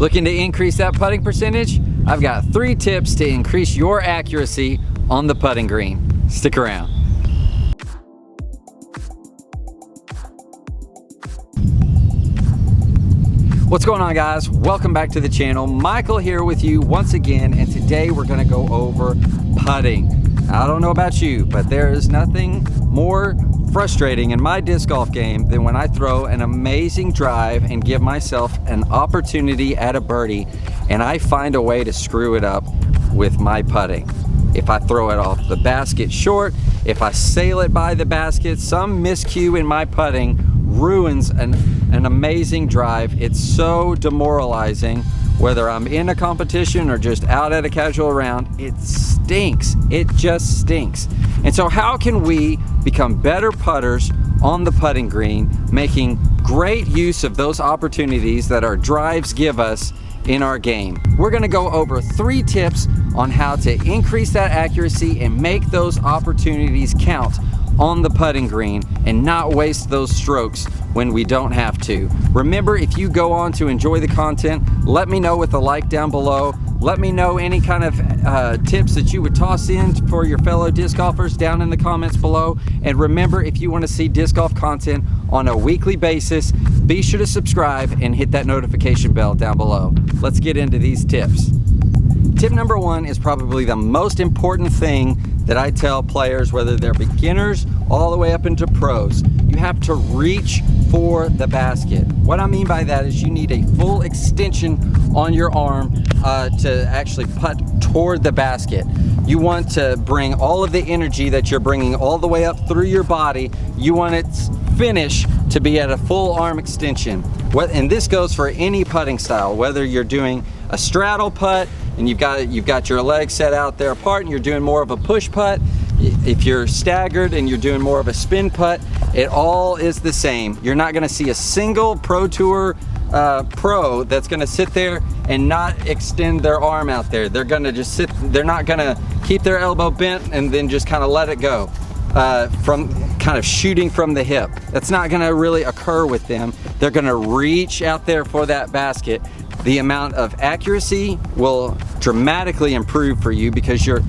Looking to increase that putting percentage? I've got 3 tips to increase your accuracy on the putting green. Stick around. What's going on, guys? Welcome back to the channel. Michael here with you once again, and today we're gonna go over putting. I don't know about you, but there is nothing more frustrating in my disc golf game than when I throw an amazing drive and give myself an opportunity at a birdie and I find a way to screw it up with my putting. If I throw it off the basket short, if I sail it by the basket, some miscue in my putting ruins an amazing drive. It's so demoralizing. Whether I'm in a competition or just out at a casual round, it stinks. It just stinks. And so how can we become better putters on the putting green, making great use of those opportunities that our drives give us in our game? We're gonna go over 3 tips on how to increase that accuracy and make those opportunities count on the putting green and not waste those strokes when we don't have to. Remember, if you go on to enjoy the content, let me know with a like down below. Let me know any kind of tips that you would toss in for your fellow disc golfers down in the comments below. And remember, if you want to see disc golf content on a weekly basis, be sure to subscribe and hit that notification bell down below. Let's get into these tips. Tip number 1 is probably the most important thing that I tell players, whether they're beginners all the way up into pros. You have to reach for the basket. What I mean by that is you need a full extension on your arm to actually putt toward the basket. You want to bring all of the energy that you're bringing all the way up through your body. You want its finish to be at a full arm extension. And this goes for any putting style, whether you're doing a straddle putt and you've got your legs set out there apart and you're doing more of a push putt. If you're staggered and you're doing more of a spin putt, it all is the same. You're not gonna see a single Pro Tour pro that's gonna sit there and not extend their arm out there. They're gonna just sit, they're not gonna keep their elbow bent and then just kind of let it go from kind of shooting from the hip. That's not gonna really occur with them. They're gonna reach out there for that basket. The amount of accuracy will dramatically improve for you because your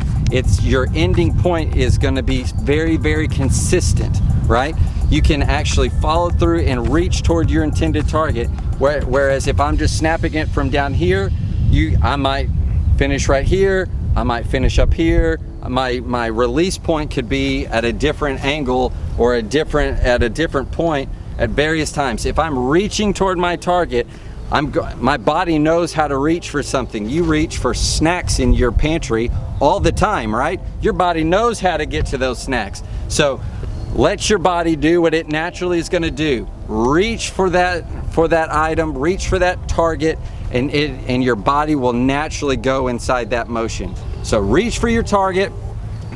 ending point is going to be very, very consistent, right? You can actually follow through and reach toward your intended target. Whereas if I'm just snapping it from down here, I might finish right here, I might finish up here. My release point could be at a different angle or at a different point at various times. If I'm reaching toward my target, my body knows how to reach for something. You reach for snacks in your pantry all the time, right? Your body knows how to get to those snacks. So let your body do what it naturally is going to do. Reach for that item, reach for that target, and your body will naturally go inside that motion. So reach for your target.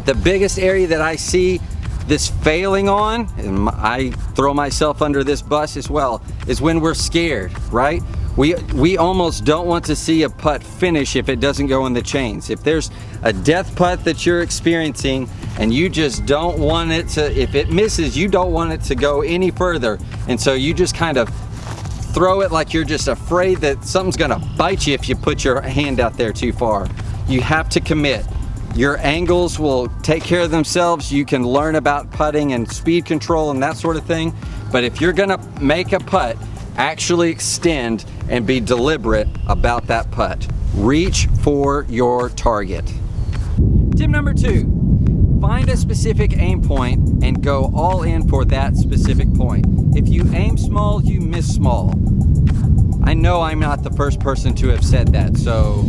The biggest area that I see this failing on, and I throw myself under this bus as well, is when we're scared, right? We almost don't want to see a putt finish if it doesn't go in the chains. If there's a death putt that you're experiencing and you just don't want it to, if it misses, you don't want it to go any further. And so you just kind of throw it like you're just afraid that something's gonna bite you if you put your hand out there too far. You have to commit. Your angles will take care of themselves. You can learn about putting and speed control and that sort of thing. But if you're gonna make a putt, actually extend and be deliberate about that putt. Reach for your target. Tip number 2, find a specific aim point and go all in for that specific point. If you aim small, you miss small. I know I'm not the first person to have said that, so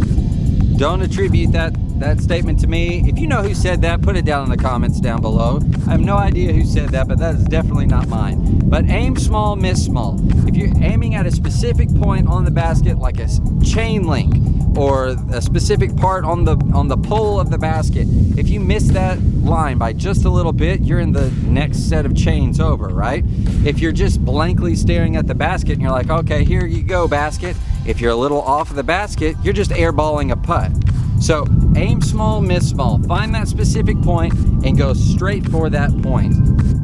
don't attribute that statement to me. If you know who said that, put it down in the comments down below. I have no idea who said that, but that is definitely not mine. But aim small, miss small. If you're aiming at a specific point on the basket, like a chain link or a specific part on the pole of the basket, if you miss that line by just a little bit, you're in the next set of chains over, right? If you're just blankly staring at the basket and you're like, okay, here you go, basket. If you're a little off of the basket, you're just airballing a putt. So aim small, miss small. Find that specific point and go straight for that point.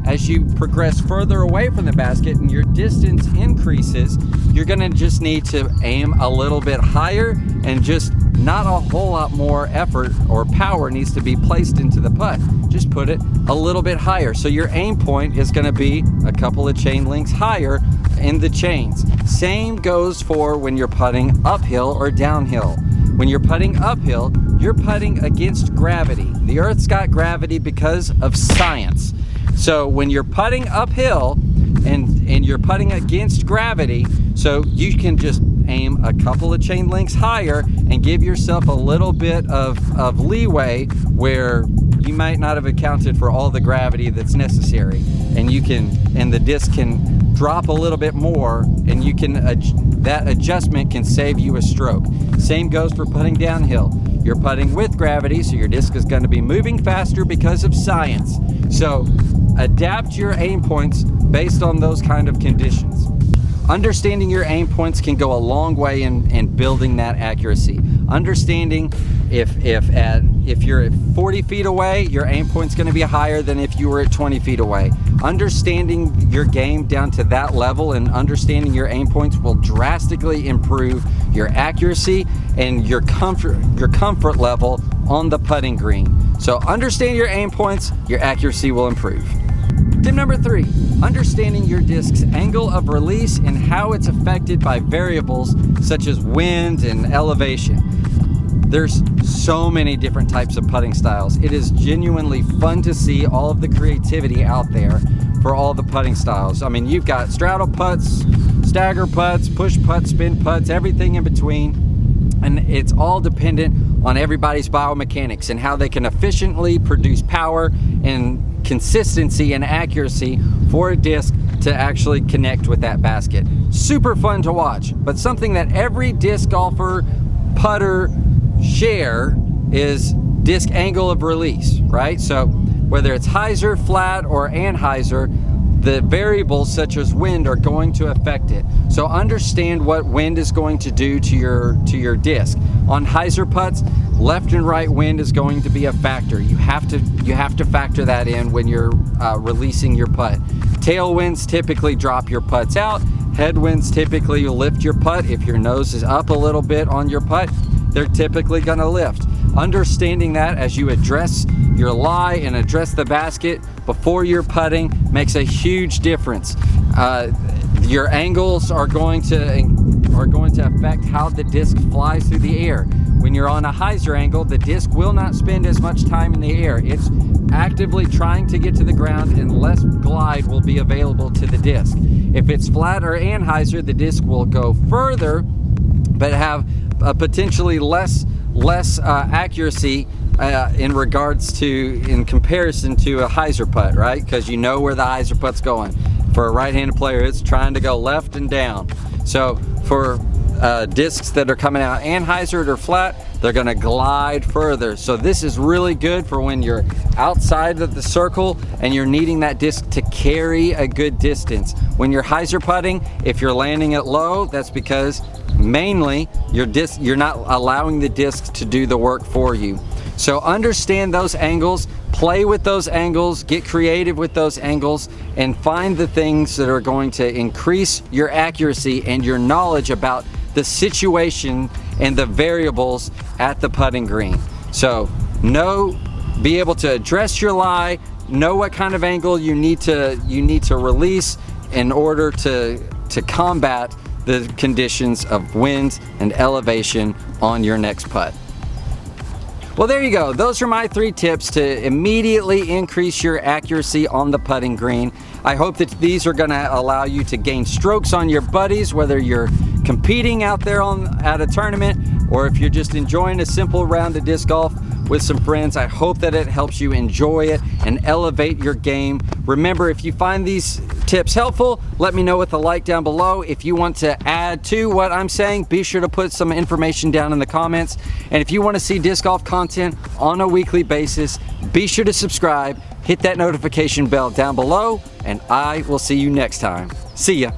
as you progress further away from the basket and your distance increases, you're gonna just need to aim a little bit higher, and just not a whole lot more effort or power needs to be placed into the putt. Just put it a little bit higher. So your aim point is gonna be a couple of chain links higher in the chains. Same goes for when you're putting uphill or downhill. When you're putting uphill, you're putting against gravity. The Earth's got gravity because of science. So when you're putting uphill and you're putting against gravity, so you can just aim a couple of chain links higher and give yourself a little bit of leeway where you might not have accounted for all the gravity that's necessary, and the disc can drop a little bit more, and that adjustment can save you a stroke. Same goes for putting downhill. You're putting with gravity, so your disc is going to be moving faster because of science. So adapt your aim points based on those kind of conditions. Understanding your aim points can go a long way in building that accuracy. Understanding if you're at 40 feet away, your aim point's going to be higher than if you were at 20 feet away. Understanding your game down to that level and understanding your aim points will drastically improve your accuracy and your comfort level on the putting green. So understand your aim points, your accuracy will improve. Tip number 3, understanding your disc's angle of release and how it's affected by variables such as wind and elevation. There's so many different types of putting styles. It is genuinely fun to see all of the creativity out there for all the putting styles. I mean, you've got straddle putts, stagger putts, push putts, spin putts, everything in between. And it's all dependent on everybody's biomechanics and how they can efficiently produce power and consistency and accuracy for a disc to actually connect with that basket. Super fun to watch, but something that every disc golfer, putter share is disc angle of release, right? So whether it's hyzer, flat, or anhyzer, the variables such as wind are going to affect it. So understand what wind is going to do to your disc. On hyzer putts, left and right wind is going to be a factor. You have to factor that in when you're releasing your putt. Tailwinds typically drop your putts out. Headwinds typically lift your putt. If your nose is up a little bit on your putt, they're typically going to lift. Understanding that as you address your lie and address the basket before you're putting makes a huge difference. Your angles are going to affect how the disc flies through the air. When you're on a hyzer angle, the disc will not spend as much time in the air. It's actively trying to get to the ground, and less glide will be available to the disc. If it's flat or anhyzer, the disc will go further but have potentially less accuracy in comparison to a hyzer putt, right? Because you know where the hyzer putt's going. For a right-handed player, it's trying to go left and down. So for discs that are coming out anhyzered or flat, they're going to glide further. So this is really good for when you're outside of the circle and you're needing that disc to carry a good distance. When you're hyzer putting, if you're landing it low, that's because mainly you're not allowing the disc to do the work for you. So understand those angles, play with those angles, get creative with those angles, and find the things that are going to increase your accuracy and your knowledge about the situation and the variables at the putting green. So be able to address your lie, know what kind of angle you need to release in order to combat the conditions of wind and elevation on your next putt. Well, there you go. Those are my 3 tips to immediately increase your accuracy on the putting green. I hope that these are going to allow you to gain strokes on your buddies, whether you're competing out there at a tournament or if you're just enjoying a simple round of disc golf with some friends. I hope that it helps you enjoy it and elevate your game. Remember, if you find these tips helpful, let me know with a like down below. If you want to add to what I'm saying, be sure to put some information down in the comments. And if you want to see disc golf content on a weekly basis, be sure to subscribe, hit that notification bell down below, and I will see you next time. See ya.